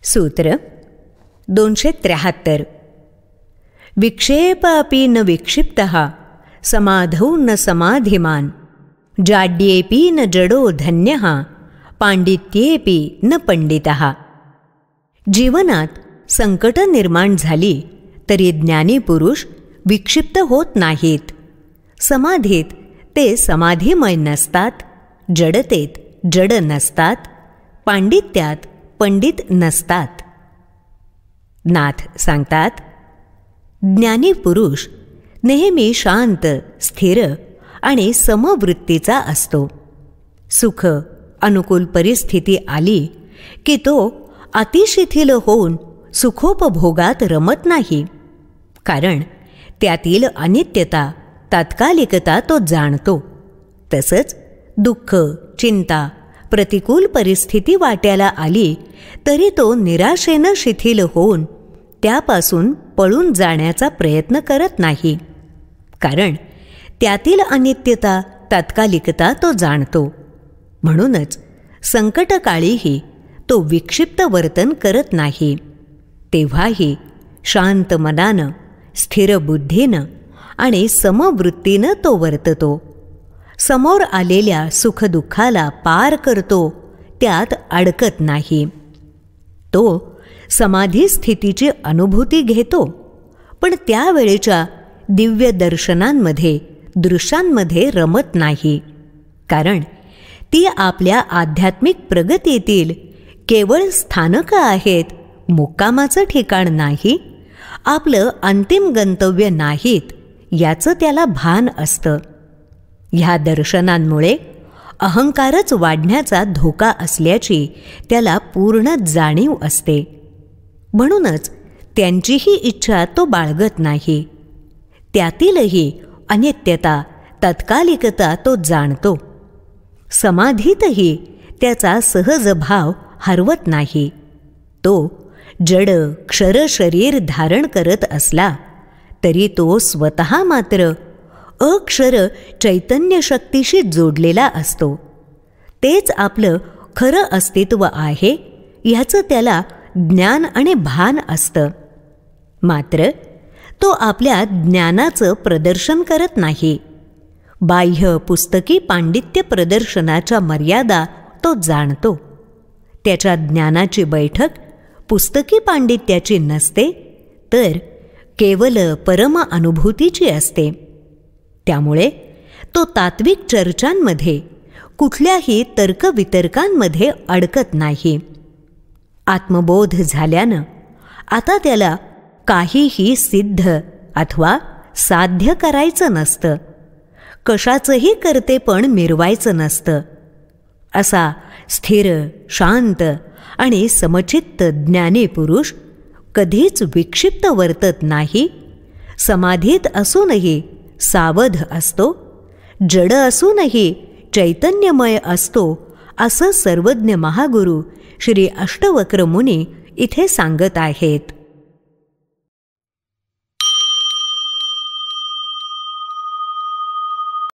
सूत्र 273. विक्षेप अपि न विक्षिप्तः समाधौ न समाधिमान् जाड्येपि न जडो धन्यः पांडित्येपि न पंडितः. जीवनात संकट निर्माण झाली तरी ज्ञानी पुरुष विक्षिप्त होत नाहीत. समाधीत ते समाधीमय नसतात, जडतेत जड नसतात, पांडित्यात पंडित नसतात. नाथ सांगतात, ज्ञानी पुरुष नेहमी शांत, स्थिर आणि समवृत्तीचा असतो. सुख अनुकूल परिस्थिती आली की तो अतिशिथिल होऊन सुखोपभोगात रमत नाही, कारण त्यातील अनित्यता, तात्कालिकता तो जाणतो. तसंच दुःख, चिंता, प्रतिकूल परिस्थिती वाट्याला आली तरी तो निराशेनं शिथिल होऊन त्यापासून पळून जाण्याचा प्रयत्न करत नाही, कारण त्यातील अनित्यता, तात्कालिकता तो जाणतो. म्हणूनच संकटकाळीही तो विक्षिप्त वर्तन करत नाही. तेव्हाही शांत मनानं, स्थिर बुद्धीनं आणि समवृत्तीनं तो वर्ततो. समोर आलेल्या सुखदुःखाला पार करतो, त्यात अडकत नाही. तो समाधी स्थितीची अनुभूती घेतो, पण त्यावेळेच्या दिव्य दर्शनांमध्ये, दृश्यांमध्ये रमत नाही, कारण ती आपल्या आध्यात्मिक प्रगतीतील केवळ स्थानकं आहेत, मुक्कामाचं ठिकाण नाही, आपलं अंतिम गंतव्य नाहीत याचं त्याला भान असतं. ह्या दर्शनांमुळे अहंकारच वाढण्याचा धोका असल्याची त्याला पूर्ण जाणीव असते. म्हणूनच त्यांचीही इच्छा तो बाळगत नाही. त्यातीलही अनित्यता, तात्कालिकता तो जाणतो. समाधीतही त्याचा सहज भाव हरवत नाही. तो जड क्षर शरीर धारण करत असला तरी तो स्वतः मात्र अक्षर चैतन्य शक्तीशी जोडलेला असतो. तेच आपलं खरं अस्तित्व आहे ह्याचं त्याला ज्ञान आणि भान असतं. मात्र तो आपल्या ज्ञानाचं प्रदर्शन करत नाही. बाह्य पुस्तकी पांडित्य प्रदर्शनाच्या मर्यादा तो जाणतो. त्याच्या ज्ञानाची बैठक पुस्तकी पांडित्याची नसते, तर केवल परम अनुभूतीची असते. त्यामुळे तो तात्विक चर्चांमध्ये, कुठल्याही तर्कवितर्कांमध्ये अडकत नाही. आत्मबोध झाल्यानं आता त्याला काहीही सिद्ध अथवा साध्य करायचं नसतं, कशाचंही कर्तेपण मिरवायचं नसतं. असा स्थिर, शांत आणि समचित्त ज्ञानी पुरुष कधीच विक्षिप्त वर्तत नाही. समाधीत असूनही सावध असतो, जड असूनही चैतन्यमय असतो, असं सर्वज्ञ महागुरु श्री अष्टवक्र मुनी इथे सांगत आहेत.